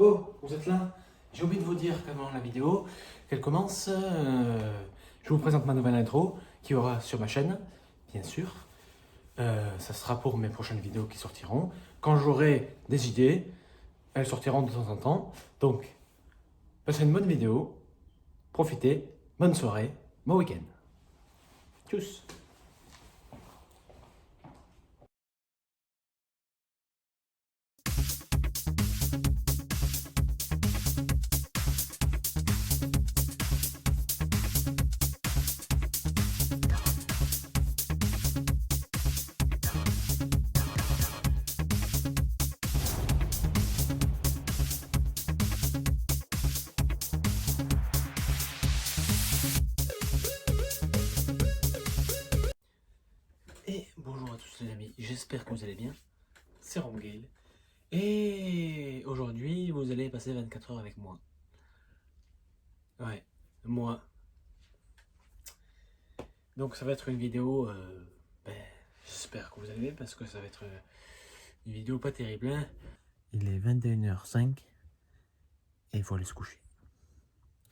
Oh, vous êtes là? J'ai oublié de vous dire qu'avant la vidéo, qu'elle commence, je vous présente ma nouvelle intro qui aura sur ma chaîne, bien sûr. Ça sera pour mes prochaines vidéos qui sortiront. Quand j'aurai des idées, elles sortiront de temps en temps. Donc, passez une bonne vidéo, profitez, bonne soirée, bon week-end. Tchuss! Et bonjour à tous les amis, j'espère que vous allez bien. C'est Romgale. Et aujourd'hui, vous allez passer 24 heures avec moi. Ouais, moi. Donc ça va être une vidéo, j'espère que vous allez parce que ça va être une vidéo pas terrible. Hein. Il est 21h05 et il faut aller se coucher.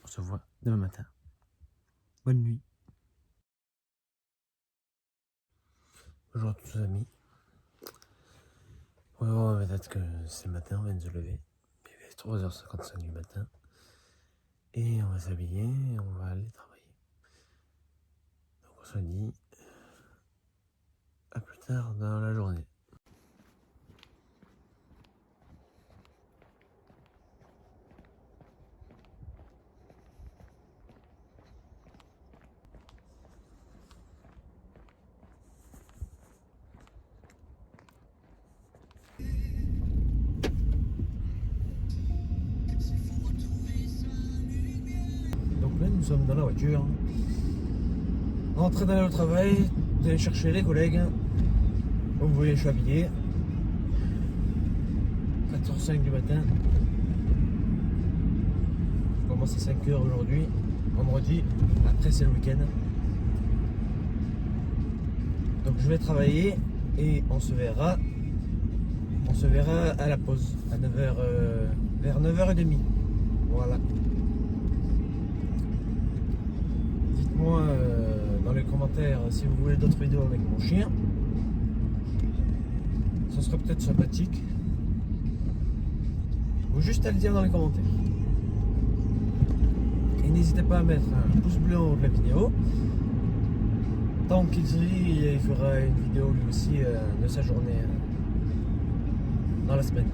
On se voit demain matin. Bonne nuit. Bonjour à tous les amis. Ouais, peut-être que c'est le matin, on vient de se lever. Il est 3h55 du matin. Et on va s'habiller et on va aller travailler. Donc on se dit à plus tard dans la journée. Donc là nous sommes dans la voiture. En train d'aller au travail, d'aller chercher les collègues. Comme vous voyez, je suis habillé. 4h05 du matin. Je commence à 5h aujourd'hui, vendredi. Après, c'est le week-end. Donc, je vais travailler et on se verra. On se verra à la pause, à 9h, vers 9h30. Voilà. Dites-moi dans les commentaires si vous voulez d'autres vidéos avec mon chien. Ça serait peut-être sympathique. Ou juste à le dire dans les commentaires. Et n'hésitez pas à mettre un pouce bleu en haut de la vidéo. Tant qu'il rit, il fera une vidéo lui aussi de sa journée dans la semaine.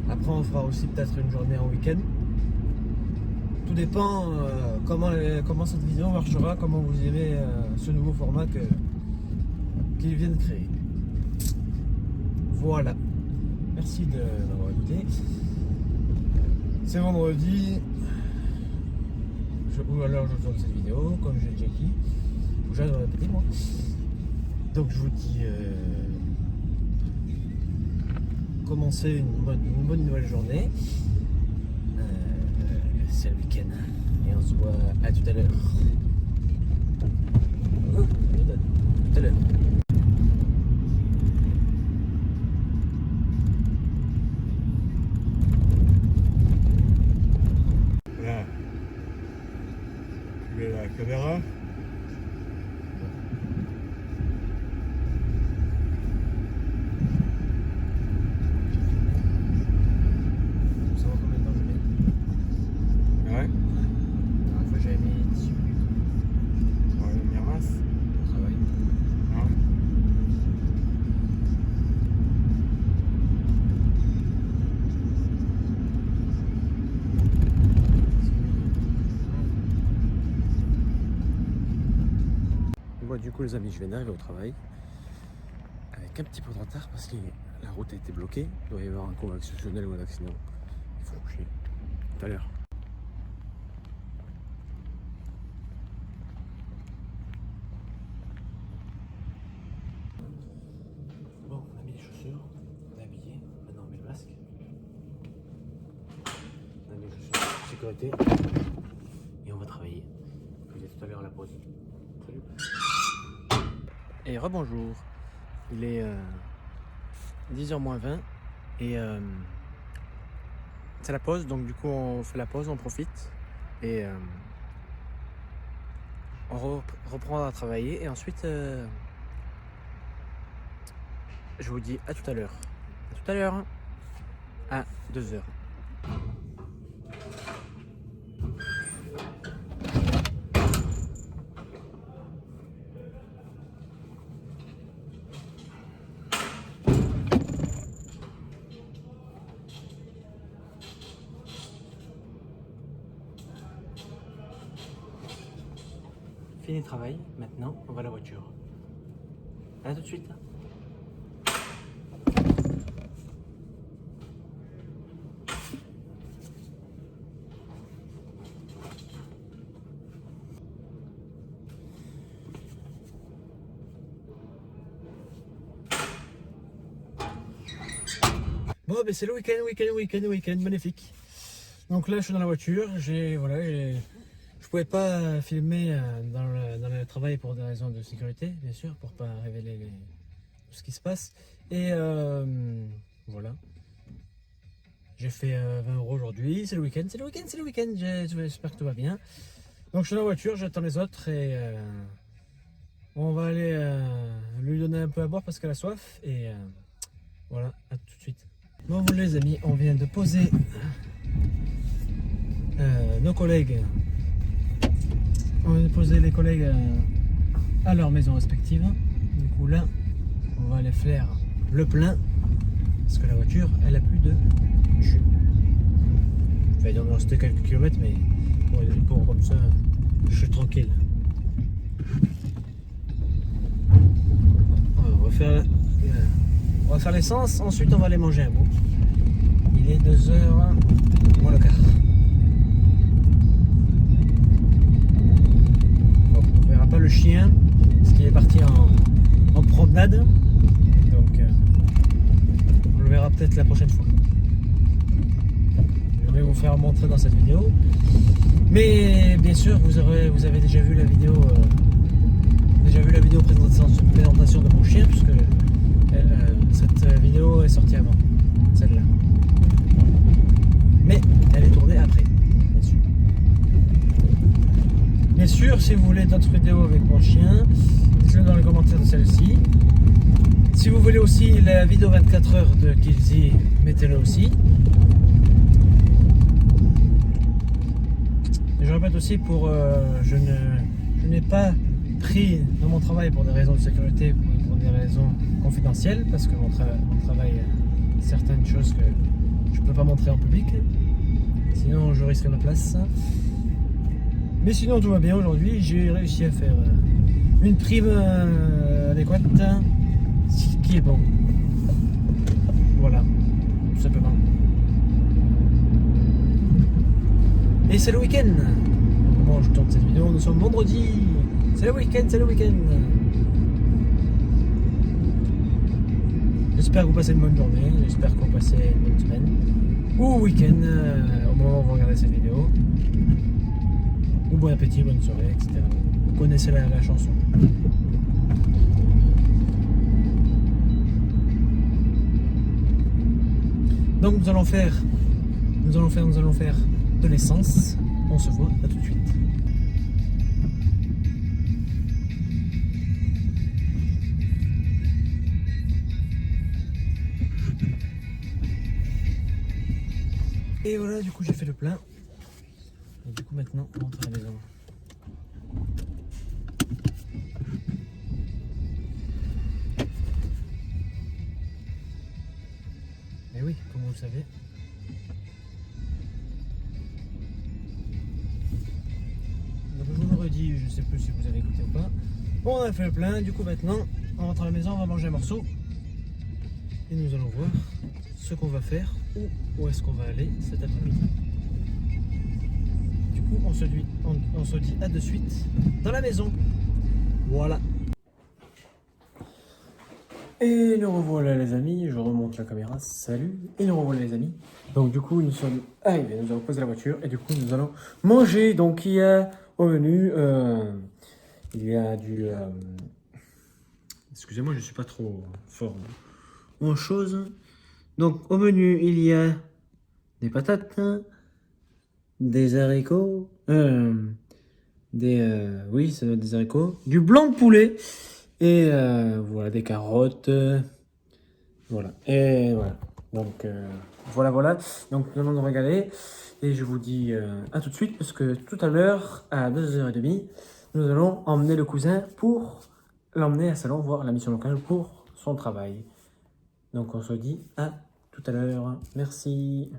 Après, on fera aussi peut-être une journée en week-end. Tout dépend comment cette vidéo marchera, comment vous aimez ce nouveau format qu'ils viennent créer. Voilà. Merci de m'avoir écouté. C'est vendredi. Ou alors je tourne cette vidéo, comme j'ai déjà dit. Ou j'ai répété moi. Donc je vous dis commencez une bonne nouvelle journée. C'est le week-end. Et on se voit à tout à l'heure. Tout à l'heure. Voilà. Je mets la caméra. Ça va combien de temps je mets? Ouais. La dernière fois j'avais mis 18 minutes On va venir masse. au travail. Ouais. Bon, du coup les amis, je viens d'arriver au travail avec un petit peu de retard parce que la route a été bloquée. Il doit y avoir un conventionnel ou un accident. Il faut chier. Tout à l'heure. Bon, on a mis les chaussures, on est habillé, maintenant on met le masque. On a mis les chaussures de sécurité et on va travailler. Je vous dis tout à l'heure à la pause. Salut. Et rebonjour. Il est 10h moins 20 et c'est la pause, donc du coup on fait la pause, on profite et on reprend à travailler et ensuite je vous dis à tout à l'heure. À tout à l'heure. À 2h. Fini le travail, maintenant on va à la voiture. À tout de suite. Bon, ben c'est le week-end, magnifique. Donc là, je suis dans la voiture. Je pouvais pas filmer dans le travail pour des raisons de sécurité, bien sûr, pour pas révéler tout ce qui se passe. Et voilà. J'ai fait 20 € aujourd'hui. C'est le week-end. J'espère que tout va bien. Donc je suis dans la voiture, j'attends les autres et on va aller lui donner un peu à boire parce qu'elle a soif. Et voilà, à tout de suite. Bon, voilà les amis, on vient de poser nos collègues. On vient de poser les collègues à leur maison respective. Du coup là, on va aller faire le plein parce que la voiture, elle a plus de jus. Enfin, il en reste quelques kilomètres, mais pour comme ça, je suis tranquille. On va faire l'essence, ensuite on va aller manger un bout. Il est 2h moins le quart. Bon, on verra pas le chien parce qu'il est parti en promenade. Donc on le verra peut-être la prochaine fois. Je vais vous faire montrer dans cette vidéo. Mais bien sûr, vous avez déjà vu la vidéo présentation de mon chien, puisque cette vidéo est sortie avant, celle-là. Mais elle est tournée après, bien sûr. Bien sûr, si vous voulez d'autres vidéos avec mon chien, dites-le dans les commentaires de celle-ci. Si vous voulez aussi la vidéo 24 heures de Killzy, mettez-le aussi. Et je répète aussi, je n'ai pas pris dans mon travail pour des raisons de sécurité, pour des raisons confidentielles, parce que mon travail a certaines choses que je ne peux pas montrer en public, sinon je risquerai ma place. Mais sinon tout va bien aujourd'hui, j'ai réussi à faire une prime adéquate, ce qui est bon. Voilà, tout simplement. Et c'est le week-end. Au moment où je tourne cette vidéo, nous sommes vendredi. C'est le week-end. J'espère que vous passez une bonne journée, j'espère que vous passez une bonne semaine. Ou week-end, au moment où vous regardez cette vidéo. Ou bon appétit, bonne soirée, etc. Vous connaissez la chanson. Donc nous allons faire de l'essence. On se voit, à tout de suite. Et voilà, du coup j'ai fait le plein. Et du coup maintenant on rentre à la maison. Et oui, comme vous le savez. Donc je vous le redis, je sais plus si vous avez écouté ou pas. Bon, on a fait le plein, du coup maintenant on rentre à la maison, on va manger un morceau. Et nous allons voir ce qu'on va faire ou où est-ce qu'on va aller cet après-midi. Du coup on se dit à de suite dans la maison. Voilà. Et nous revoilà les amis, je remonte la caméra, salut, et nous revoilà les amis. Donc du coup nous sommes arrivés, nous avons posé la voiture et du coup nous allons manger. Donc il y a au menu, il y a du... excusez-moi, je ne suis pas trop fort en choses. Donc au menu il y a des patates, des haricots, oui, ça doit être des haricots, du blanc de poulet, et voilà, des carottes, voilà, et voilà. Donc voilà. Donc nous allons nous régaler, et je vous dis à tout de suite, parce que tout à l'heure, à 2h30, nous allons emmener le cousin pour l'emmener à Salon voir la mission locale pour son travail. Donc on se dit à tout à l'heure. Merci.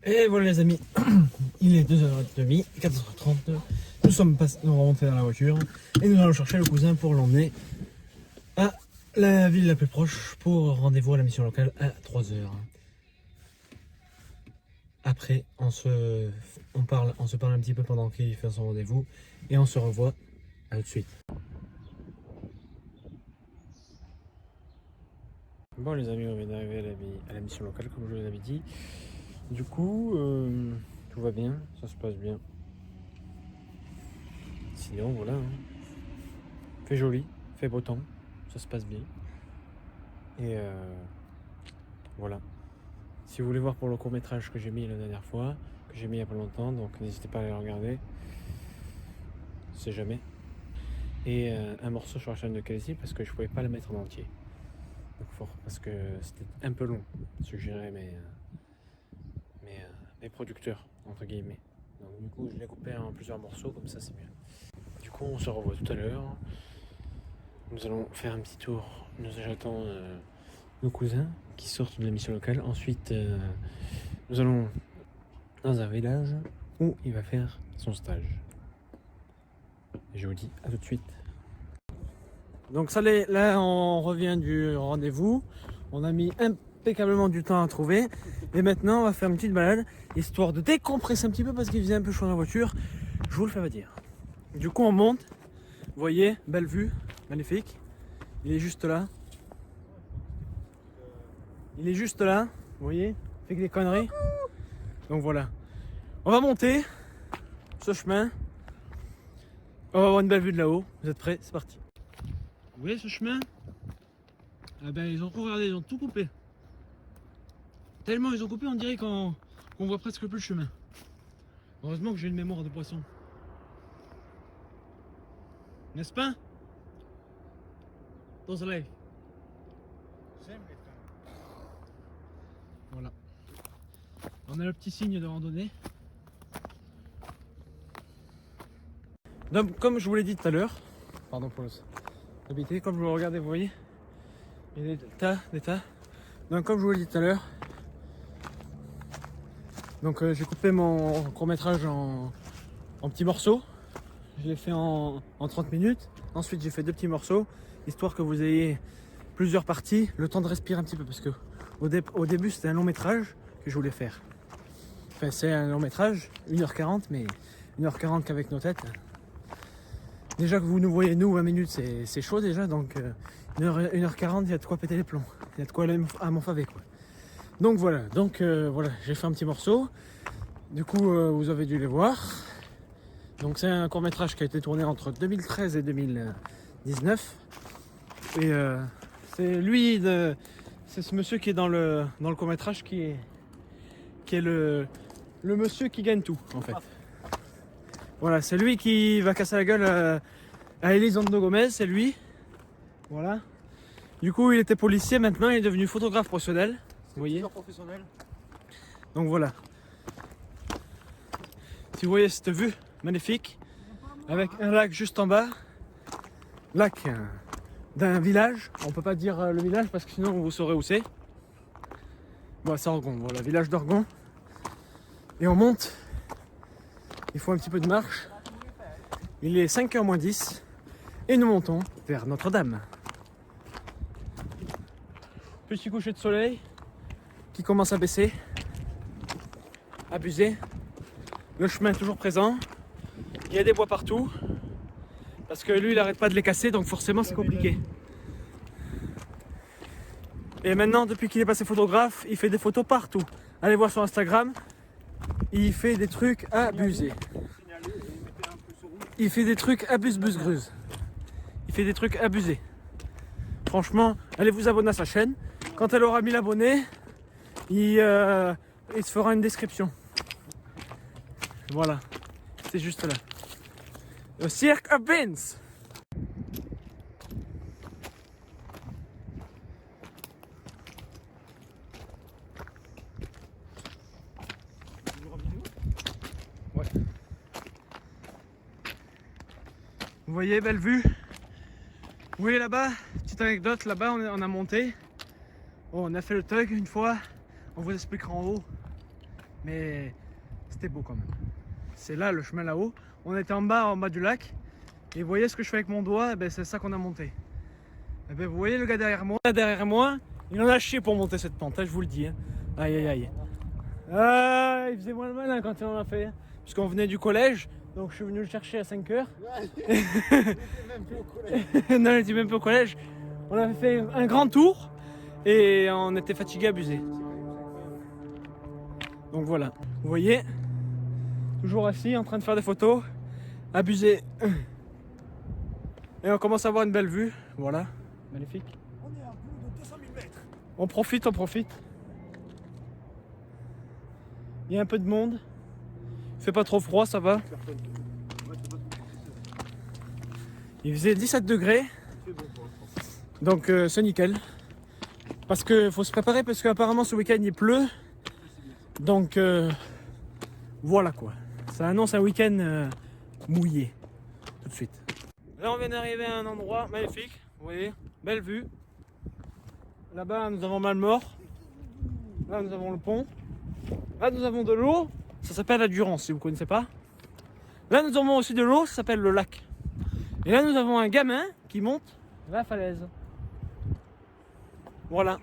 Et voilà les amis, il est 2h30, 4h30, nous remontons dans la voiture et nous allons chercher le cousin pour l'emmener à la ville la plus proche pour rendez-vous à la mission locale à 3h. Après, on se parle un petit peu pendant qu'il fait son rendez-vous et on se revoit. À tout de suite. Bon les amis, on vient d'arriver à la mission locale comme je vous l'avais dit. Du coup, tout va bien, ça se passe bien. Sinon, voilà. Fait joli, fait beau temps, ça se passe bien. Et voilà. Si vous voulez voir pour le court-métrage que j'ai mis la dernière fois, que j'ai mis il n'y a pas longtemps, donc n'hésitez pas à aller regarder. C'est jamais. Et un morceau sur la chaîne de Kelsey parce que je pouvais pas le mettre en entier. Donc fort, parce que c'était un peu long, suggérait mes producteurs, entre guillemets. Donc du coup je l'ai coupé en plusieurs morceaux, comme ça c'est mieux. Du coup on se revoit tout à l'heure. Nous allons faire un petit tour. J'attends nos cousins qui sortent de la mission locale. Ensuite nous allons dans un village où il va faire son stage. Et je vous dis à tout de suite. Donc ça là on revient du rendez-vous. On a mis impeccablement du temps à trouver. Et maintenant on va faire une petite balade, histoire de décompresser un petit peu parce qu'il faisait un peu chaud dans la voiture. Je vous le fais pas dire. Du coup on monte. Vous voyez, belle vue, magnifique. Il est juste là. Il est juste là, vous voyez, fait que des conneries. Donc voilà. On va monter ce chemin. On va avoir une belle vue de là-haut. Vous êtes prêts? C'est parti. Vous voyez ce chemin? Ah ben ils ont regardé, ils ont tout coupé. Tellement ils ont coupé, on dirait qu'on voit presque plus le chemin. Heureusement que j'ai une mémoire de poisson. N'est-ce pas? Dans ce live. Voilà. On a le petit signe de randonnée. Donc, comme je vous l'ai dit tout à l'heure, pardon pour l'habiter, comme je vous regardez, vous voyez, il y a des tas. Donc, comme je vous l'ai dit tout à l'heure, donc j'ai coupé mon court-métrage en petits morceaux. Je l'ai fait en 30 minutes. Ensuite, j'ai fait 2 petits morceaux, histoire que vous ayez plusieurs parties, le temps de respirer un petit peu, parce que au début, c'était un long métrage que je voulais faire. Enfin, c'est un long métrage, 1h40, mais 1h40 qu'avec nos têtes. Déjà que vous nous voyez, nous, 20 minutes, c'est chaud déjà, donc 1h40, il y a de quoi péter les plombs. Il y a de quoi aller à m'enfaver, quoi. Donc voilà, voilà, j'ai fait un petit morceau. Du coup, vous avez dû les voir. Donc c'est un court-métrage qui a été tourné entre 2013 et 2019. Et c'est ce monsieur qui est dans le court-métrage qui est le monsieur qui gagne tout, en fait. Voilà, c'est lui qui va casser la gueule à Elizondo Gomez, c'est lui. Voilà. Du coup, il était policier, maintenant il est devenu photographe professionnel. Vous voyez. Professionnel. Donc voilà. Si vous voyez cette vue magnifique, avec un lac juste en bas, lac d'un village. On peut pas dire le village parce que sinon vous saurez où c'est. Bon, c'est Orgon, voilà, village d'Orgon. Et on monte. Il faut un petit peu de marche. Il est 5h moins 10 et nous montons vers Notre-Dame. Petit coucher de soleil qui commence à baisser. Abusé. Le chemin est toujours présent. Il y a des bois partout. Parce que lui, il arrête pas de les casser, donc forcément, c'est compliqué. Et maintenant, depuis qu'il est passé photographe, il fait des photos partout. Allez voir sur Instagram, il fait des trucs abusés. Il fait des trucs abuse-buse-gruse. Il fait des trucs abusés. Franchement, allez vous abonner à sa chaîne. Quand elle aura 1000 abonnés, il se fera une description. Voilà, c'est juste là. Le cirque à Vince. Ouais. Vous voyez, belle vue. Vous voyez là-bas, petite anecdote, là-bas on a monté. Oh, on a fait le tug une fois, on vous expliquera en haut. Mais c'était beau quand même. C'est là le chemin là-haut. On était en bas du lac. Et vous voyez ce que je fais avec mon doigt, eh ben, c'est ça qu'on a monté. Eh ben, vous voyez le gars derrière moi. Là derrière moi, il en a chié pour monter cette pente, hein, je vous le dis. Hein. Aïe aïe aïe. Ah, il faisait moins le malin quand il en a fait. Hein. Puisqu'on venait du collège, donc je suis venu le chercher à 5h. Ouais, même plus au collège. Non, on était même pas au collège. On avait fait un grand tour et on était fatigué, abusé. Donc voilà, vous voyez, toujours assis en train de faire des photos, abusé. Et on commence à avoir une belle vue, voilà, magnifique. On est à plus de 200 000 mètres. On profite, on profite. Il y a un peu de monde. Il fait pas trop froid, ça va. Il faisait 17 degrés. Donc c'est nickel. Parce qu'il faut se préparer parce qu'apparemment ce week-end il pleut. Donc voilà quoi. Ça annonce un week-end mouillé. Tout de suite. Là on vient d'arriver à un endroit magnifique. Vous voyez, belle vue. Là-bas nous avons Malmort. Là nous avons le pont. Là nous avons de l'eau. Ça s'appelle la Durance si vous ne connaissez pas. Là nous avons aussi de l'eau. Ça s'appelle le lac. Et là nous avons un gamin qui monte la falaise. Voilà.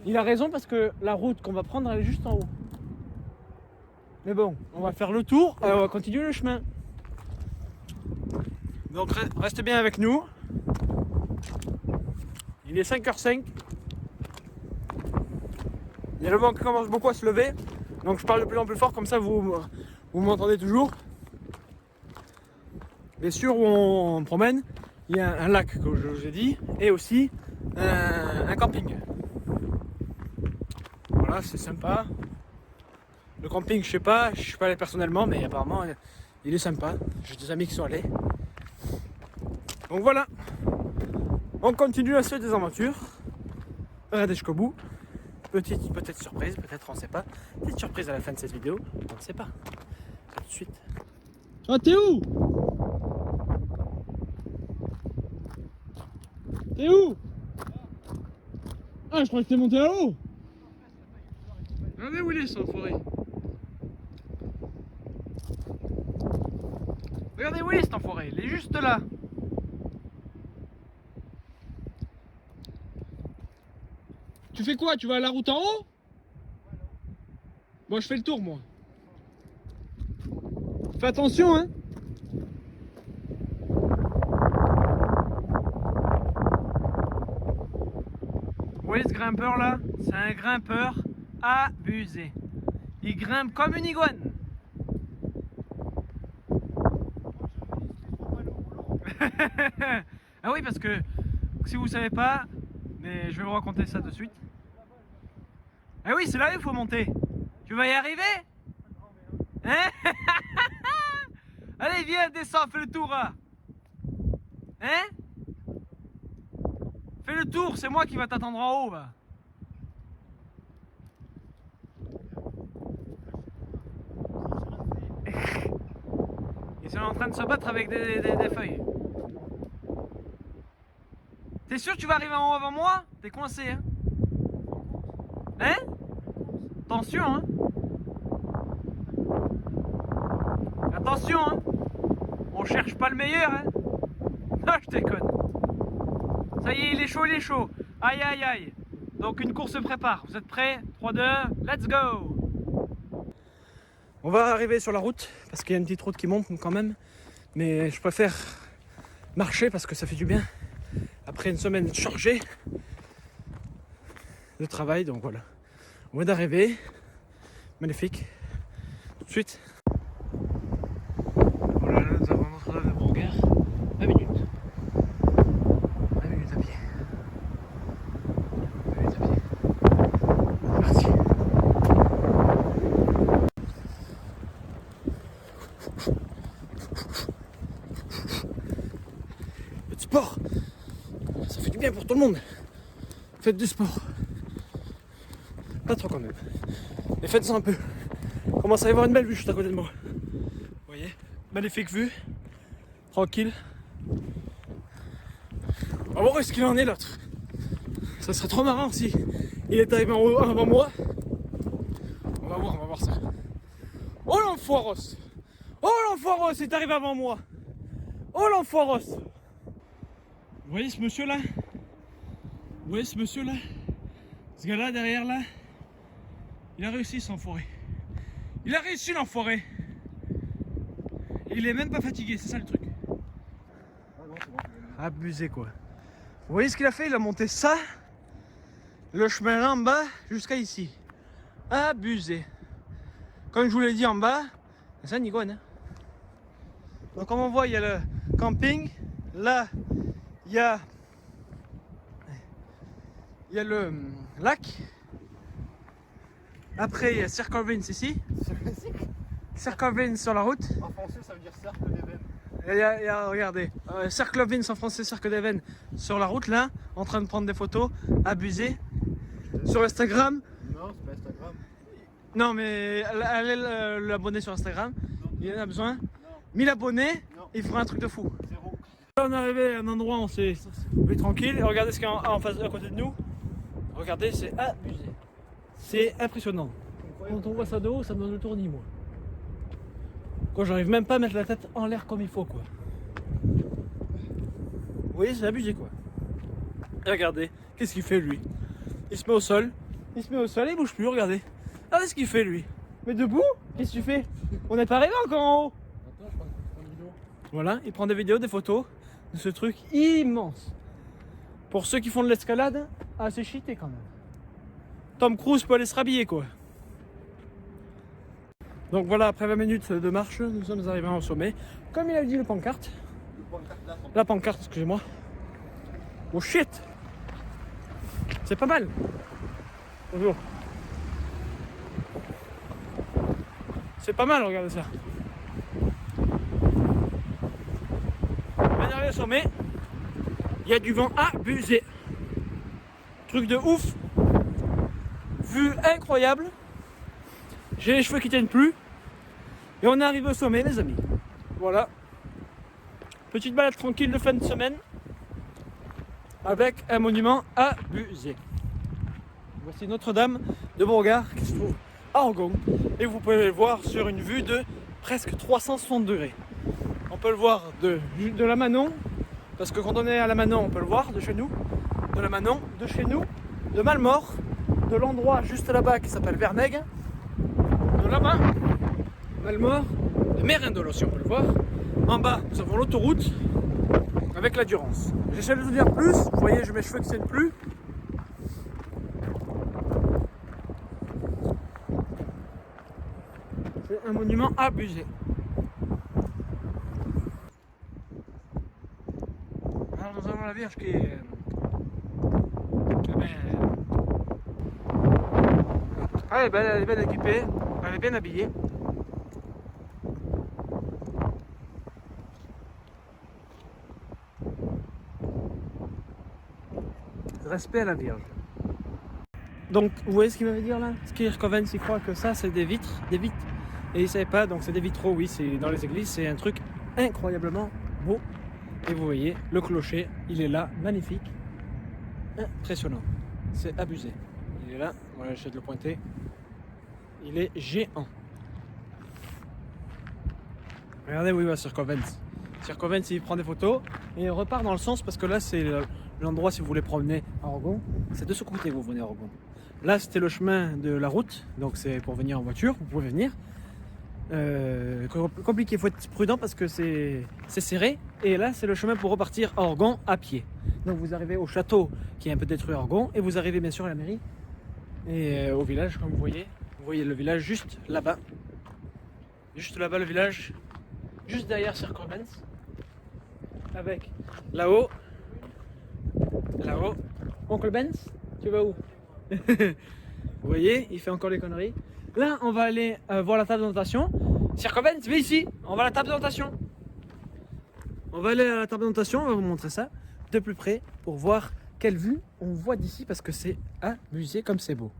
Il a raison parce que la route qu'on va prendre elle est juste en haut. Mais bon, on va faire le tour et on va continuer le chemin. Donc restez bien avec nous. Il est 5h05. Il y a le vent qui commence beaucoup à se lever. Donc je parle de plus en plus fort comme ça vous m'entendez toujours. Bien sûr où on promène, il y a un lac comme je vous ai dit et aussi un camping. Voilà, c'est sympa. Le camping, je suis pas allé personnellement, mais apparemment il est sympa. J'ai des amis qui sont allés. Donc voilà, on continue la suite des aventures. Regardez jusqu'au bout. Peut-être surprise, peut-être on sait pas. Petite surprise à la fin de cette vidéo, on ne sait pas. À tout de suite. Ah, t'es où? T'es où? Ah, je crois que t'es monté là-haut. Regardez où il est, son forêt. Regardez où il est, cet enfoiré. Il est juste là. Tu fais quoi? Tu vas à la route en haut? Moi, je fais le tour, moi. Fais attention, hein. Vous voyez ce grimpeur là? C'est un grimpeur abusé. Il grimpe comme une iguane. Ah oui, parce que si vous savez pas, mais je vais vous raconter ça de suite. Ah oui, c'est là où il faut monter. Tu vas y arriver? Hein? Allez, viens, descends, fais le tour là. Hein? Fais le tour, c'est moi qui va t'attendre en haut là. Ils sont en train de se battre avec des feuilles. T'es sûr que tu vas arriver en haut avant moi? T'es coincé, hein? Hein? Attention, hein? Attention, hein? On cherche pas le meilleur, hein? Non, je déconne. Ça y est, il est chaud, il est chaud. Aïe, aïe, aïe. Donc une course se prépare. Vous êtes prêts? 3, 2, let's go! On va arriver sur la route, parce qu'il y a une petite route qui monte quand même. Mais je préfère marcher parce que ça fait du bien après une semaine chargée de travail. Donc voilà, on vient d'arriver, magnifique. Tout de suite. Voilà, là, nous avons Notre-Dame de Beauregard. 20 minutes. 20 minutes à pied. 20 minutes à pied. Parti. Le sport, ça fait du bien pour tout le monde. Faites du sport. Pas trop quand même. Mais faites-en un peu. Commence à y avoir une belle vue juste à côté de moi. Vous voyez, magnifique vue. Tranquille. On va voir où est-ce qu'il en est l'autre. Ça serait trop marrant si il est arrivé en haut avant moi. On va voir ça. Oh l'enfoiros! Oh l'enfoiros, il est arrivé avant moi. Oh l'enfoiros! Vous voyez ce monsieur là? Vous voyez ce monsieur là? Ce gars là derrière là? Il a réussi s'enfoirer. Il a réussi l'enfoiré. Il est même pas fatigué, c'est ça le truc. Abusé quoi. Vous voyez ce qu'il a fait? Il a monté ça, le chemin là en bas, jusqu'à ici. Abusé. Comme je vous l'ai dit en bas, c'est ça Nigon. Hein. Donc comme on voit, il y a le camping. Là, il y a le lac. Après, il y a Circle Vince ici. Circle Vince sur la route. En français, ça veut dire cercle des veines. Il y a, regardez, Circle Vince en français, Cercle des Veines sur la route là, en train de prendre des photos, abusé. Sur Instagram. Non, c'est pas Instagram. Non, mais allez l'abonner sur Instagram. Il en a besoin. 1000 abonnés, il fera un truc de fou. Zéro. Là, on est arrivé à un endroit où on s'est vu tranquille. Et regardez ce qu'il y a en face, à côté de nous. Regardez, c'est abusé. C'est impressionnant. Quand on voit ça de haut, ça me donne le tournis, moi. Quand j'arrive même pas à mettre la tête en l'air comme il faut, quoi. Vous voyez, c'est abusé, quoi. Et regardez, qu'est-ce qu'il fait, lui? Il se met au sol. Il se met au sol et il bouge plus, regardez. Regardez ce qu'il fait, lui. Mais debout? Qu'est-ce que tu fais? On n'est pas arrivé encore en haut. Attends, je prends une vidéo. Voilà, il prend des vidéos, des photos de ce truc immense. Pour ceux qui font de l'escalade, c'est cheaté quand même. Tom Cruise peut aller se rhabiller, quoi. Donc voilà, après 20 minutes de marche, nous sommes arrivés au sommet. Comme il a dit le pancarte. La pancarte, excusez-moi. Oh shit! C'est pas mal. Bonjour. C'est pas mal, regardez ça. On est arrivé au sommet. Il y a du vent abusé. Truc de ouf. Vue incroyable. J'ai les cheveux qui tiennent plus. Et on est arrivé au sommet, les amis. Voilà. Petite balade tranquille de fin de semaine. Avec un monument abusé. Voici Notre-Dame de Beauregard qui se trouve à Orgon. Et vous pouvez le voir sur une vue de presque 360 degrés. On peut le voir de la Manon. Parce que quand on est à la Manon, on peut le voir de chez nous. De la Manon, de chez nous, de Malmort, de l'endroit juste là-bas qui s'appelle Vernègue. De là-bas, Malmort, de Mérindol aussi, on peut le voir. En bas, nous avons l'autoroute avec la Durance. J'essaie de vous dire plus. Vous voyez, j'ai mes cheveux qui tiennent plus. C'est un monument abusé. Alors nous avons la Vierge qui est... elle est bien équipée, elle est bien habillée. Respect à la Vierge. Donc, vous voyez ce qu'il m'avait dire là? Skir Covens, il croit que ça c'est des vitres. Et il savait pas, donc c'est des vitraux, oui, c'est dans les églises, c'est un truc incroyablement beau. Et vous voyez, le clocher, il est là, magnifique. Impressionnant. C'est abusé. Il est là, voilà, j'essaie de le pointer. Il est géant. Regardez où il va, Circovens. Circovens, il prend des photos et il repart dans le sens parce que là, c'est l'endroit si vous voulez promener à Orgon. C'est de ce côté que vous venez à Orgon. Là, c'était le chemin de la route, donc c'est pour venir en voiture, vous pouvez venir. compliqué, il faut être prudent parce que c'est serré. Et là, c'est le chemin pour repartir à Orgon à pied. Donc vous arrivez au château qui est un peu détruit à Orgon et vous arrivez bien sûr à la mairie et au village comme vous voyez. Vous voyez le village juste là-bas. Juste là-bas le village, juste derrière Sir Corbens. Avec là-haut, Oncle Benz, tu vas où? Vous voyez, il fait encore les conneries. Là, on va aller voir la table de notation. Sir Corbens, viens ici, on va à la table de notation. On va aller à la table de notation, on va vous montrer ça de plus près pour voir quelle vue on voit d'ici parce que c'est abusé comme c'est beau.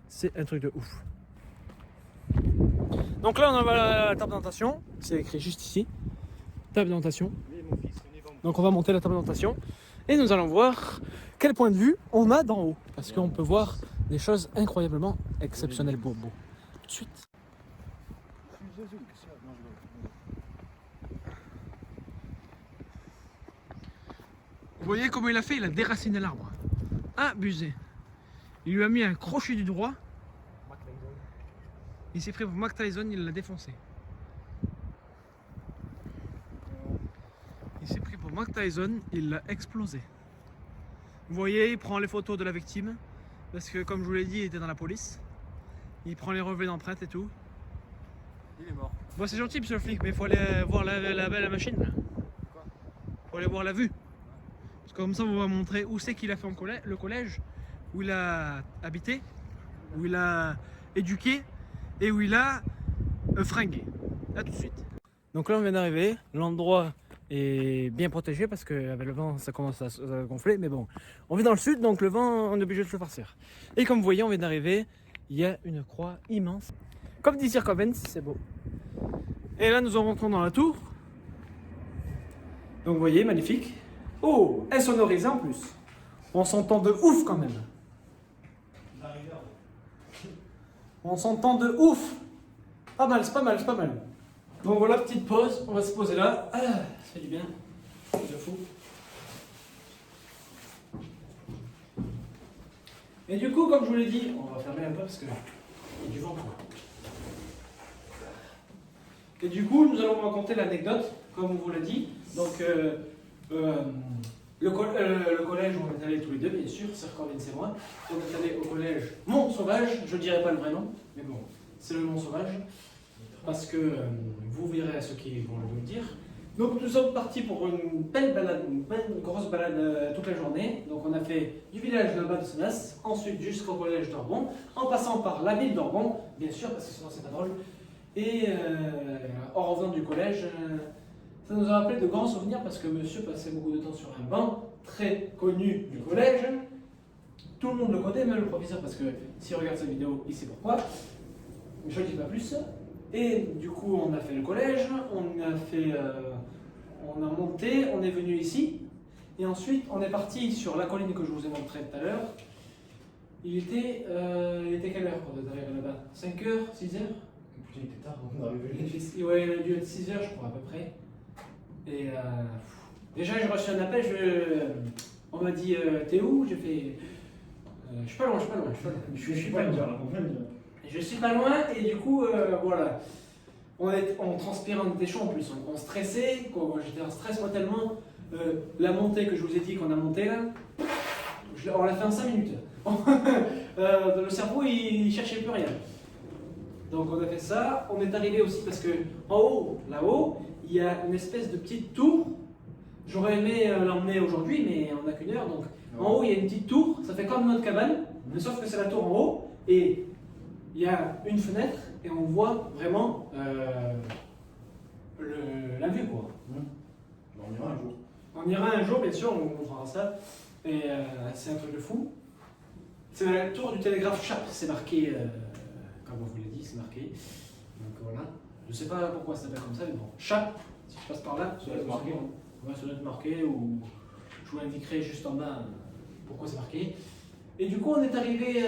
C'est un truc de ouf. Donc là, on va à la table de notation, c'est écrit juste ici, table de notation. Donc on va monter la table de notation et nous allons voir quel point de vue on a d'en haut parce qu'on peut voir des choses incroyablement exceptionnelles beau. Tout de suite. Vous voyez comment il a fait? Il a déraciné l'arbre. Abusé. Il lui a mis un crochet du droit. Il s'est pris pour Mac Tyson, il l'a défoncé. Il s'est pris pour Mac Tyson, il l'a explosé. Vous voyez, il prend les photos de la victime. Parce que comme je vous l'ai dit, il était dans la police. Il prend les relevés d'empreintes et tout. Il est mort. Bon, c'est gentil, monsieur le flic, mais il faut aller voir la machine. Quoi? Faut aller voir la vue. Parce que comme ça, on va montrer où c'est qu'il a fait le collège, où il a habité, où il a éduqué et où il a fringué. A tout de suite. Donc là, on vient d'arriver. L'endroit est bien protégé parce qu'avec le vent, ça commence à gonfler. Mais bon, on vit dans le sud, donc le vent, on est obligé de se farcir. Et comme vous voyez, on vient d'arriver. Il y a une croix immense. Comme dit Sir Corbens, c'est beau. Et là, nous en rentrons dans la tour. Donc vous voyez, magnifique. Oh, insonorisé en plus. On s'entend de ouf quand même. On s'entend de ouf. Pas mal, c'est pas mal, c'est pas mal. Donc voilà, petite pause. On va se poser là. Ah, ça fait du bien. C'est fou. Et du coup, comme je vous l'ai dit, on va fermer un peu parce que il y a du vent quoi. Et du coup, nous allons vous raconter l'anecdote, comme on vous l'a dit. Donc, le collège où on est allés tous les deux, bien sûr, Sir Corbens et moi. On est allés au collège Mont Sauvage, je ne dirai pas le vrai nom, mais bon, c'est le Mont Sauvage. Parce que vous verrez ceux qui vont le dire. Donc nous sommes partis pour une belle balade, une grosse balade toute la journée. Donc on a fait du village de bas de Senas, ensuite jusqu'au collège d'Orgon, en passant par la ville d'Orgon, bien sûr, parce que sinon c'est pas drôle. Et en revenant du collège, ça nous a rappelé de grands souvenirs parce que monsieur passait beaucoup de temps sur un banc très connu du collège. Tout le monde le connaît, même le professeur, parce que s'il regarde cette vidéo, il sait pourquoi. Mais je ne dis pas plus. Et du coup, on a fait le collège, on a monté, on est venu ici. Et ensuite, on est parti sur la colline que je vous ai montrée tout à l'heure. Il était quelle heure quand on est arrivé là-bas? 5h, 6h? Putain, il était tard, on est arrivé. Ouais, il a dû être 6h, je crois, à peu près. Et déjà, j'ai reçu un appel, on m'a dit t'es où? J'ai fait je suis pas loin, je suis pas loin. Je suis pas loin et du coup, voilà. On transpirait, on était chaud en plus, on stressait, j'étais en stress moi tellement. La montée que je vous ai dit qu'on a montée là, on l'a fait en 5 minutes. Le cerveau il cherchait plus rien. Donc on a fait ça, on est arrivé aussi parce que en haut, là-haut, il y a une espèce de petite tour. J'aurais aimé l'emmener aujourd'hui, mais on n'a qu'une heure. Donc en haut, il y a une petite tour, ça fait comme notre cabane, mais sauf que c'est la tour en haut. Et il y a une fenêtre et on voit vraiment la vue quoi. On ira un jour. On ira un jour, bien sûr, on vous montrera ça. Et c'est un truc de fou. C'est la tour du télégraphe Chap, c'est marqué, comme on vous l'a dit, c'est marqué. Donc voilà. Je ne sais pas pourquoi ça s'appelle comme ça, mais bon. Chap, si je passe par là, ça doit être marqué. Ouais, ça doit être marqué ou je vous indiquerai juste en bas pourquoi c'est marqué. Et du coup, on est arrivé.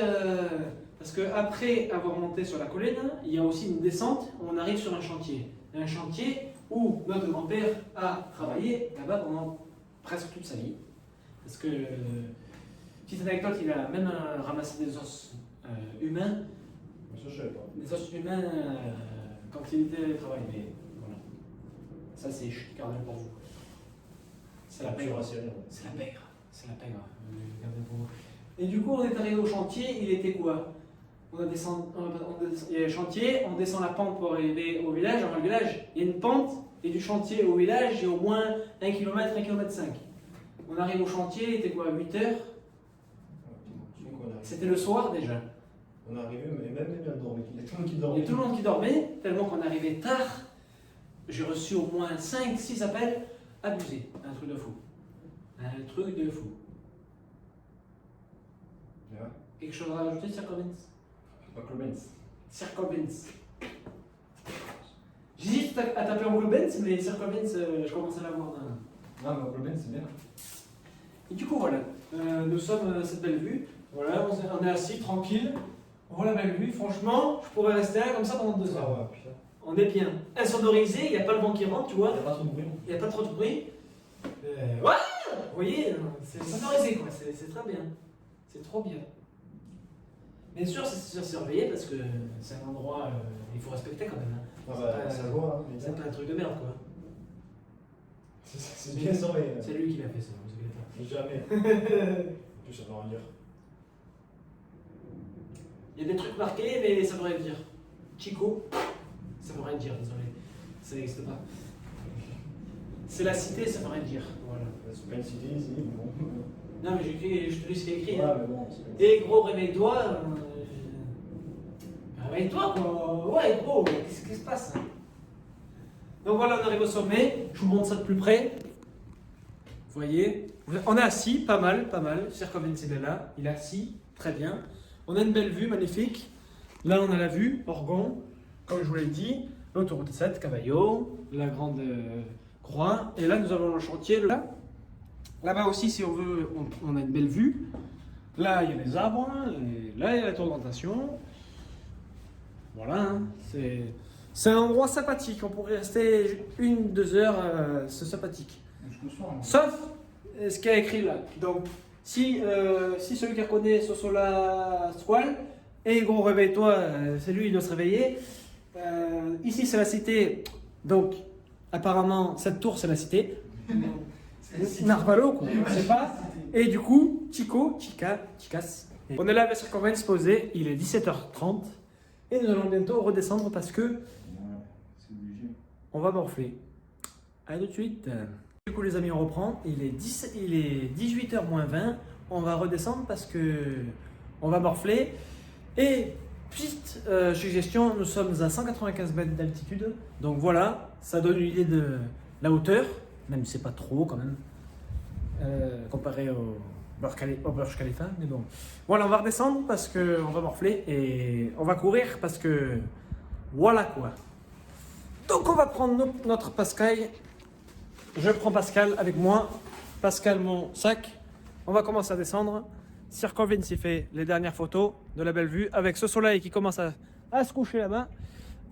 Parce qu'après avoir monté sur la colline, il y a aussi une descente où on arrive sur un chantier. Un chantier où notre grand-père a travaillé là-bas pendant presque toute sa vie. Parce que, petite anecdote, il a même ramassé des os humains. Ça, je savais pas. Des os humains quand il était travail. Mais voilà. Ça, c'est carrément pour vous. C'est la pègre. C'est la pègre. C'est la pègre. Gardez pour vous. Et du coup, on est arrivé au chantier. Il était quoi? On a descendu, il y a le chantier, on descend la pente pour arriver au village. Dans le village, il y a une pente, et du chantier au village, il y a au moins 1 km, 1 km 5. On arrive au chantier, il était quoi, 8 heures? C'était le soir déjà. On est arrivé, mais même il y a tout le monde qui Il dormait. y a tout le monde qui dormait, tellement qu'on arrivait tard. J'ai reçu au moins 5, 6 appels abusés. Un truc de fou. Un truc de fou. Ouais. Quelque chose à rajouter, Sir Cobbins? Pas Cobbins. Sir Cobbins. J'hésite à t'appeler Uncle Benz, mais Sir Cobbins, je commence à l'avoir. Non, mais Cobbins, c'est bien. Et du coup, voilà. Nous sommes à cette belle vue. Voilà, on est assis, tranquille. On voit la belle vue. Franchement, je pourrais rester là comme ça pendant 2 heures. Ah ouais, putain. On est bien. Insonorisé, il n'y a pas le vent qui rentre, tu vois. Il n'y a pas trop de bruit. Il n'y a pas trop de bruit. Ouais, vous voyez, c'est sonorisé quoi, c'est très bien. C'est trop bien. Bien sûr, c'est surveillé parce que c'est un endroit, il faut respecter quand même. Hein. Ah bah, ça se voit, hein. C'est pas un truc de merde quoi. C'est bien surveillé. C'est lui qui l'a fait ça, vous inquiétez pas. Jamais. En plus, ça veut rien dire. Il y a des trucs marqués, mais ça veut rien dire. Chico, ça veut rien dire, désolé. Ça n'existe pas. C'est la cité, ça veut rien dire. Voilà. C'est pas une cité ici, bon. Non, mais je te dis ce qui est écrit. Ouais, Hein. mais bon, c'est pas une Et gros, réveille-toi. Réveille-toi, quoi. Ouais, gros, qu'est-ce qui se passe? Donc voilà, on arrive au sommet. Je vous montre ça de plus près. Vous voyez, on est assis, pas mal, pas mal. Sir Cobbins est là, il est assis, très bien. On a une belle vue, magnifique. Là, on a la vue, Orgon, comme je vous l'ai dit. L'autoroute 7, Cavallo, la grande croix. Et là, nous avons le chantier, là. Là-bas aussi, si on veut, on a une belle vue. Là, il y a les arbres, et là, il y a la tour d'orientation. Voilà, hein. C'est un endroit sympathique. On pourrait rester 1-2 heures, c'est sympathique. Sauf ce qu'il y a écrit là. Donc, si celui qui reconnaît Sosola Squal, et gros, réveille-toi, c'est lui, il doit se réveiller. Ici, c'est la cité. Donc, apparemment, cette tour, c'est la cité. Narvalo, quoi, je sais pas. Et du coup, Chicas. On est là avec Sir Cobbins posé, il est 17h30. Et nous allons bientôt redescendre parce que on va morfler. Allez, tout de suite. Du coup, les amis, on reprend. Il est 18h moins 20. On va redescendre parce que on va morfler. Et petite suggestion, nous sommes à 195 mètres d'altitude. Donc voilà, ça donne une idée de la hauteur, même si c'est pas trop quand même, comparé au Burj Khalifa. Mais bon, voilà, on va redescendre parce que on va morfler et on va courir parce que voilà quoi. Donc on va prendre notre Pascal. Je prends Pascal avec moi. Pascal, mon sac. On va commencer à descendre. Sir Cobbins s'y fait les dernières photos de la belle vue avec ce soleil qui commence à se coucher là-bas.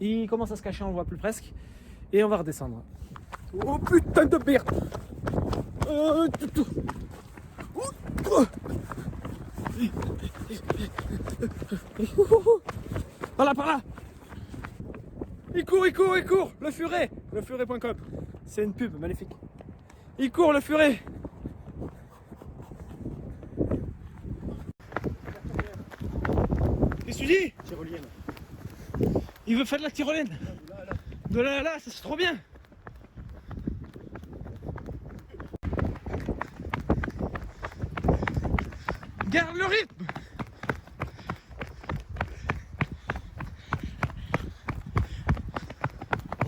Il commence à se cacher, on le voit plus presque. Et on va redescendre. Oh putain de merde! Par là! Il court! Le furet! Lefuret.com. C'est une pub magnifique. Il court, le furet! Qu'est-ce que tu dis? Tyrolienne. Il veut faire de la tyrolienne. De là à là, ça c'est trop bien. Garde le rythme.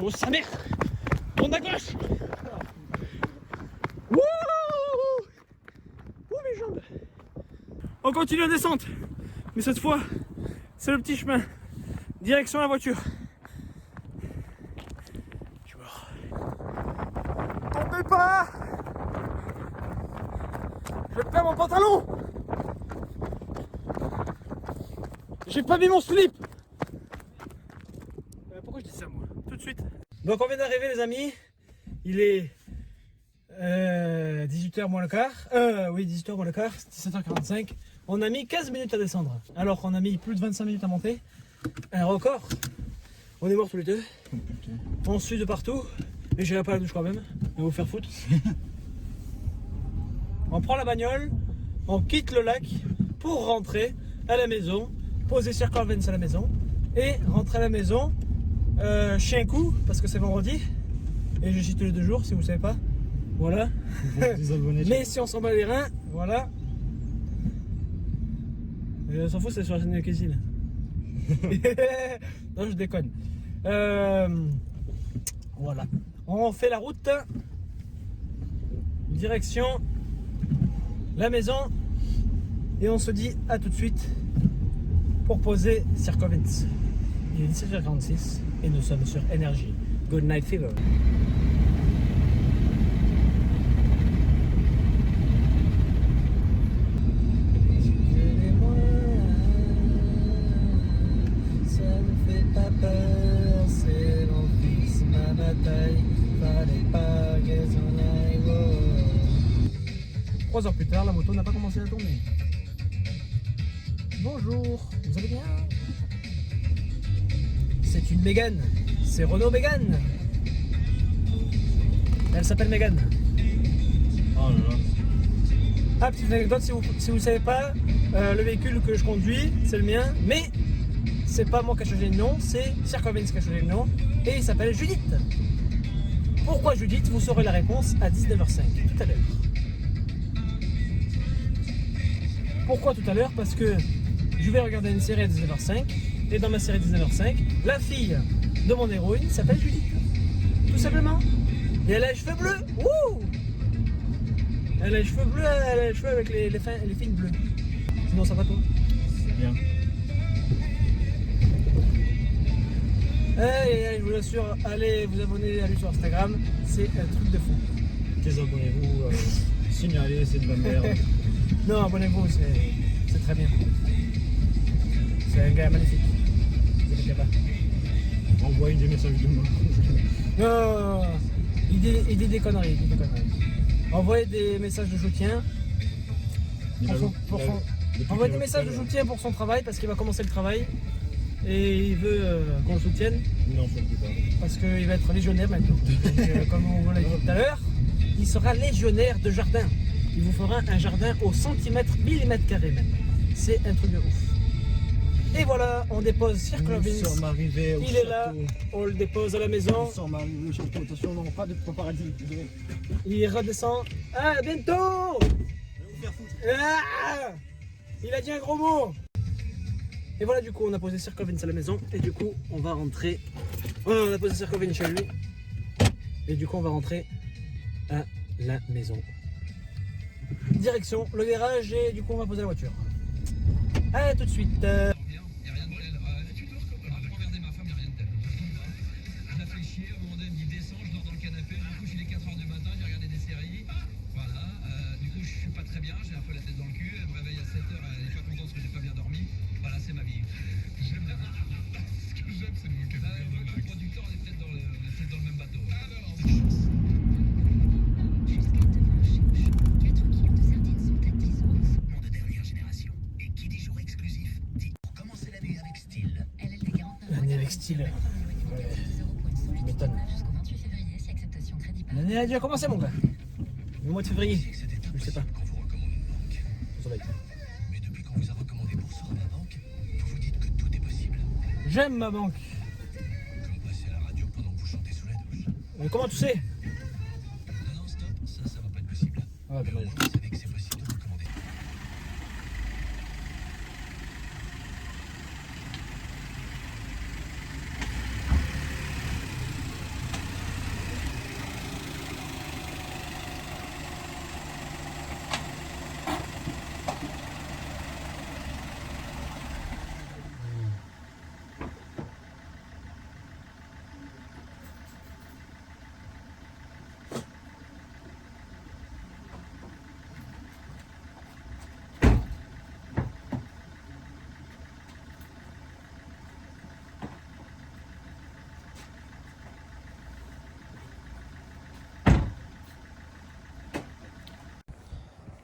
Oh sa mère. Tourne à gauche. Wouh. Ouh mes jambes. On continue la descente. Mais cette fois, c'est le petit chemin. Direction la voiture. Je suis mort. Tombez pas! Je perds mon pantalon! J'ai pas mis mon slip! Pourquoi je dis ça moi? Tout de suite. Donc on vient d'arriver les amis. Il est 18h moins le quart. Oui, 18h moins le quart, 17h45. On a mis 15 minutes à descendre, alors qu'on a mis plus de 25 minutes à monter. Un record. On est morts tous les deux. On sue de partout. Mais j'irai pas à la douche quand même. On va vous faire foutre. On prend la bagnole, on quitte le lac pour rentrer à la maison, poser Circle Vents à la maison et rentrer à la maison chien coup parce que c'est vendredi et je chie tous les 2 jours si vous savez pas. Voilà. Mais si on s'en bat les reins, voilà. On s'en fout, c'est sur la chaîne de cuisine. Non, je déconne. Voilà. On fait la route. Direction la maison. Et on se dit à tout de suite pour poser Circle Vents. Il est 17h46 et nous sommes sur Énergie. Good night fever. Ça ne fait pas peur, c'est mon fils, ma bataille. Fallait pas que j'en aille. 3 heures plus tard, la moto n'a pas commencé à tourner. Bonjour, vous allez bien? C'est une Mégane, c'est Renault Mégane. Elle s'appelle Mégane. Oh là là. Ah, petite anecdote, si vous savez pas, le véhicule que je conduis, c'est le mien, mais c'est pas moi qui ai changé le nom, c'est Circle Vents qui a changé le nom, et il s'appelle Judith. Pourquoi Judith? Vous saurez la réponse à 19h05, tout à l'heure. Pourquoi tout à l'heure? Parce que je vais regarder une série à 19h05, et dans ma série 19h05, la fille de mon héroïne s'appelle Judith. Tout simplement. Et elle a les cheveux bleus. Wouh! Elle a les cheveux bleus, elle a les cheveux avec les fines bleues. Sinon ça va toi? C'est bien. Allez, je vous assure, allez vous abonner à lui sur Instagram, c'est un truc de fou. Désabonnez-vous, signalez, c'est de la merde. Non, abonnez-vous, c'est très bien. C'est un gars magnifique. Vous inquiétez pas. Envoyez des messages de moi. Non, il dit des conneries, Envoyez des messages de soutien. Envoyez des messages de soutien pour son travail parce qu'il va commencer le travail. Et il veut qu'on le soutienne. Non, je ne peux pas. Parce qu'il va être légionnaire maintenant. Donc, comme on l'a dit tout à l'heure, il sera légionnaire de jardin. Il vous fera un jardin au centimètre, millimètre carré même. C'est un truc de ouf. Et voilà, on dépose Circle Vents. Nous sommes arrivés au Il château. est là, on le dépose à la maison. Nous sommes arrivés au château. Attention, non, pas de paparazzi. Il redescend. Ah, bientôt! Ah, il a dit un gros mot! Et voilà, du coup, on a posé Circle Vents à la maison. Et du coup, on va rentrer. On a posé Circle Vents chez lui. Et du coup, on va rentrer à la maison. Direction le garage. Et du coup, on va poser la voiture. Allez, tout de suite. Il n'y a rien de tel. Tu dors comme un regarder ma femme, il n'y a rien de tel. Je la fais chier, au moment donné, elle me dit descends, je dors dans le canapé, du coup, il est 4h du matin, j'ai regardé des séries. Voilà, du coup, je suis pas très bien, j'ai un peu la tête dans le cul, elle me réveille à 7h, elle est pas contente parce que j'ai pas bien dormi. Voilà, c'est ma vie. J'aime bien. Ce que j'aime, c'est le vocabulaire. Le producteur, on est peut-être dans le même bateau. Ah non, Monde de dernière génération. Et qui dit jour exclusif dit pour commencer l'année avec style. L'année avec style. M'étonne. L'année a déjà commencé, mon gars. Le mois de février. Je sais pas. Qu'on vous recommande une banque. Soleil. Mais depuis qu'on vous a recommandé Boursorama Banque, vous vous dites que tout est possible. J'aime ma banque. Comme passer à la radio pendant que vous chantez sous la douche. Mais comment tu sais? Non, stop, ça va pas être possible. Ah, Mais au dommage. moins, vous savez que c'est possible de recommander.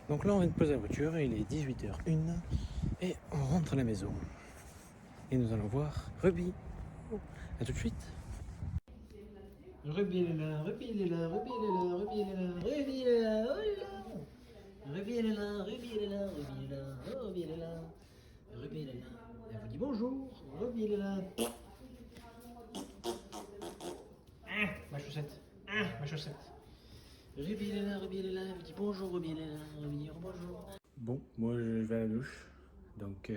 Donc là, on vient de poser la voiture, il est 18h01 et on rentre à la maison. Et nous allons voir Ruby. À tout de suite. Ruby, elle est là, Ruby, elle est là, Ruby, elle est là, Ruby, elle est là, Ruby, elle est là, oh, elle est là. Ruby, elle est là, Ruby, elle est là, Ruby, elle est là, oh, Ruby, elle est là. Ruby, elle est là. Elle vous dit bonjour. Ruby, elle est là. Ah, ma chaussette. Ah, ma chaussette. Ruby, elle est là, Ruby, elle est là. Elle vous dit bonjour, Ruby, elle est là. Ruby, dit bonjour. Bon, moi je vais à la douche. Donc,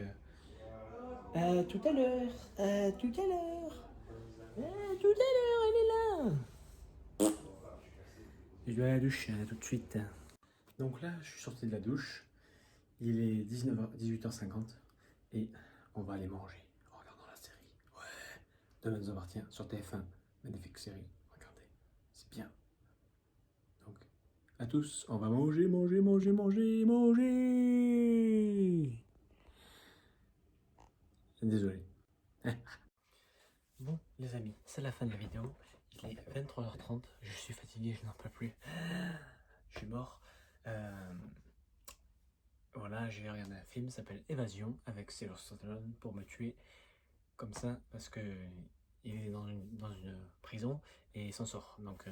à tout à l'heure. À tout à l'heure. À tout à l'heure, elle est là. Je vais à la douche, tout de suite. Donc là, je suis sorti de la douche. Il est 18h50 et on va aller manger en regardant la série. Ouais, Demain nous appartient sur TF1. Magnifique série, regardez, c'est bien. Donc, à tous, on va manger, manger, manger, manger, manger. Désolé. Bon, les amis, c'est la fin de la vidéo. Il est 23h30, je suis fatigué, je n'en peux plus. Je suis mort. Voilà, j'ai regardé un film, ça s'appelle Évasion, avec Sylvester Stallone pour me tuer comme ça, parce que il est dans une prison et il s'en sort. Donc,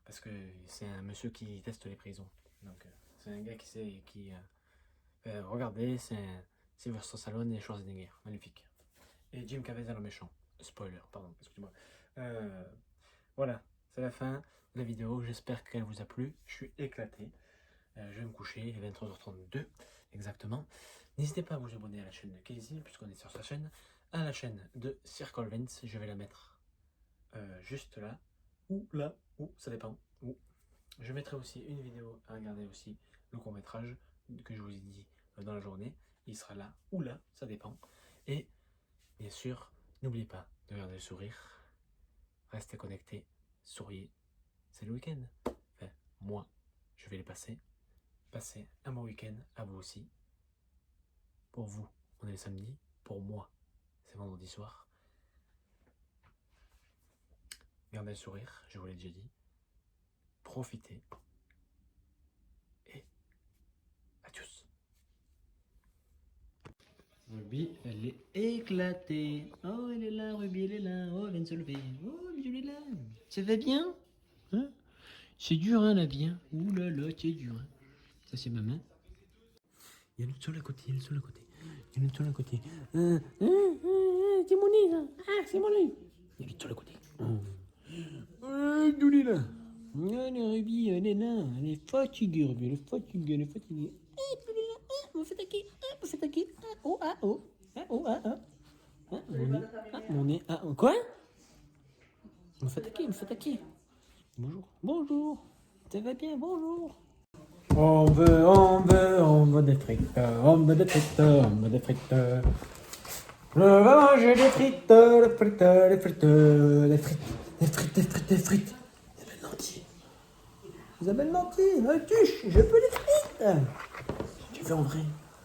parce que c'est un monsieur qui teste les prisons. Donc, c'est un gars regardez, c'est Sylvester Stallone et Schwarzenegger, magnifique. Et Jim Caviezel en méchant. Spoiler, pardon, excusez-moi. Voilà, c'est la fin de la vidéo. J'espère qu'elle vous a plu. Je suis éclaté. Je vais me coucher, il est 23h32 exactement. N'hésitez pas à vous abonner à la chaîne de Casey, puisqu'on est sur sa chaîne, à la chaîne de Circle Vents. Je vais la mettre juste là, ou là, ou ça dépend. Ou. Je mettrai aussi une vidéo à regarder aussi, le court-métrage que je vous ai dit dans la journée. Il sera là ou là, ça dépend. Et bien sûr, n'oubliez pas de garder le sourire. Restez connectés, souriez. C'est le week-end. Enfin, moi, je vais les passer. Passez un bon week-end à vous aussi. Pour vous, on est le samedi. Pour moi, c'est vendredi soir. Gardez le sourire, je vous l'ai déjà dit. Profitez. Et à tous. Ruby, elle est éclatée. Oh, elle est là, Ruby, elle est là. Oh, elle vient de se lever. Oh, Ruby, elle est là. Ça va bien? Hein? C'est dur, hein, la vie. Hein? Ouh là là, c'est dur. Hein? Ça, c'est ma main. Il y a le sol à côté, il y a le sol à côté. Il y a le sol à côté. C'est mon nez, ça. Ah, c'est mon nez. Il y a le sol à côté. D'où il est là? Allez, Ruby, elle est là. Elle est fatiguée, Ruby. Elle est fatiguée, elle est fatiguée. Elle est là. Me fait attaquer. Me fait attaquer. Oh, ah, oh. Ah, oh, ah, ah. Ah, mon nez. Ah, mon nez. Ah, quoi? Me fait attaquer, me fait attaquer. Bonjour. Bonjour. Ça va bien, bonjour. On veut des frites, on veut des frites, on veut des frites. On va manger des frites, des frites, des frites, des frites, des frites, des frites, des frites. Isabelle Nanty. Isabelle Nanty, tuche, je peux les frites. Tu fais en vrai,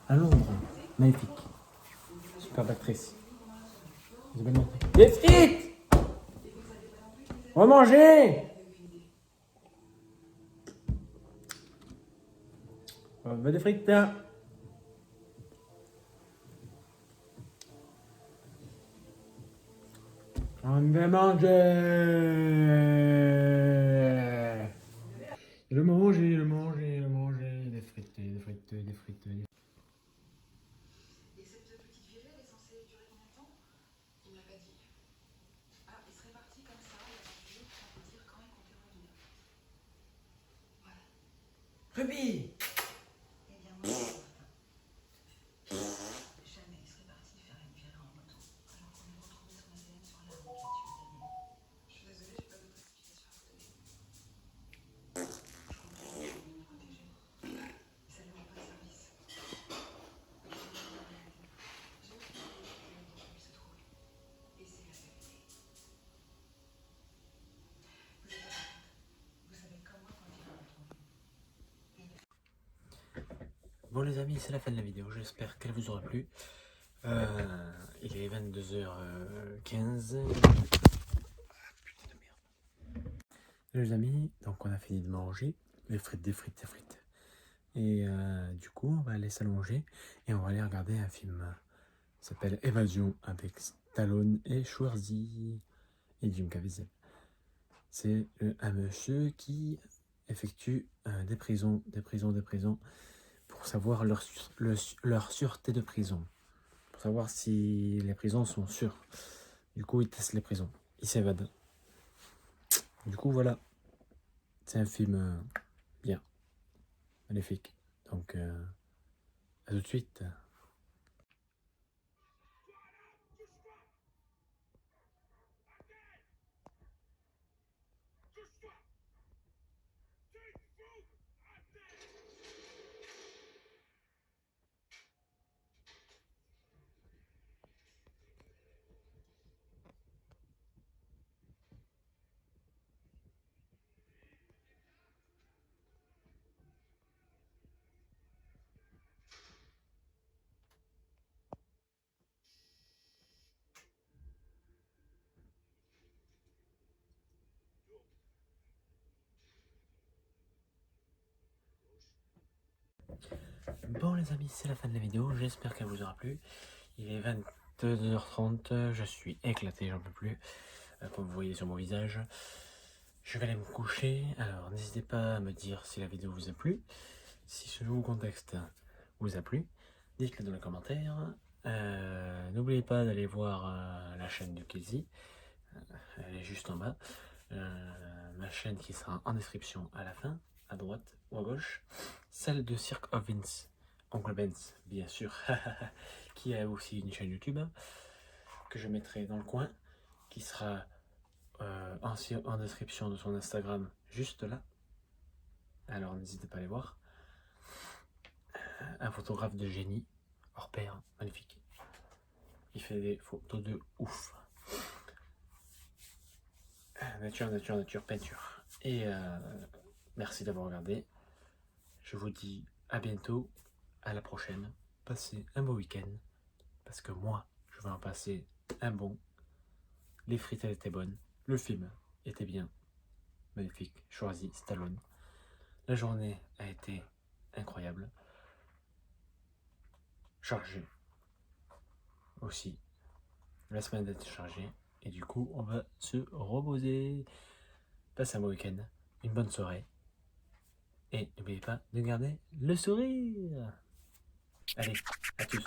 à Londres, magnifique. Superbe actrice. Isabelle Nanty. Des frites. On va manger. On veut des frites. On va manger. Des frites, des frites, des frites. Et cette petite virée, elle est censée durer combien de temps? Il ne l'a pas dit. Ah, il serait parti comme ça, il a marché, ça veut dire quand il comptait revenir. Voilà. Ruby. Eh bien, moi, je suis certain. Jamais il serait parti faire une virée en moto, alors qu'on a retrouvé son ADN sur l'arme qui a tué Daniel. Je suis désolée, j'ai pas d'autre explication à vous donner. Je comprends qu'il voulait nous protéger. Mais ça lui rend pas service. J'ai aucune idée de où il se trouve. Et c'est la vérité. Vous êtes honnête. Vous savez comme moi quand il va retrouver. Bon les amis, c'est la fin de la vidéo, j'espère qu'elle vous aura plu. Il est 22h15. Putain de merde. Les amis, donc on a fini de manger les frites, des frites, des frites. Et du coup, on va aller s'allonger et on va aller regarder un film. Ça s'appelle Évasion avec Stallone et Schwarzy et Jim Caviezel. C'est un monsieur qui effectue des prisons pour savoir leur sûreté de prison, pour savoir si les prisons sont sûres. Du coup, il teste les prisons, il s'évade. Du coup, voilà, c'est un film bien, magnifique. Donc, à tout de suite. Bon les amis, c'est la fin de la vidéo, j'espère qu'elle vous aura plu. Il est 22h30, je suis éclaté, j'en peux plus, comme vous voyez sur mon visage. Je vais aller me coucher, alors n'hésitez pas à me dire si la vidéo vous a plu. Si ce nouveau contexte vous a plu, dites-le dans les commentaires. N'oubliez pas d'aller voir la chaîne de Kelsey, elle est juste en bas. Ma chaîne qui sera en description à la fin, à droite ou à gauche. Celle de Cirque of Vince, Oncle Benz, bien sûr, qui a aussi une chaîne YouTube que je mettrai dans le coin, qui sera en description de son Instagram juste là. Alors n'hésitez pas à aller voir. Un photographe de génie, hors pair, magnifique. Il fait des photos de ouf. Nature, peinture. Et merci d'avoir regardé. Je vous dis à bientôt, à la prochaine. Passez un beau week-end. Parce que moi, je vais en passer un bon. Les frites, elles étaient bonnes. Le film était bien. Magnifique. Schwarzy, Stallone. La journée a été incroyable. Chargée. Aussi. La semaine a été chargée. Et du coup, on va se reposer. Passez un bon week-end. Une bonne soirée. Et n'oubliez pas de garder le sourire. Allez, à tous.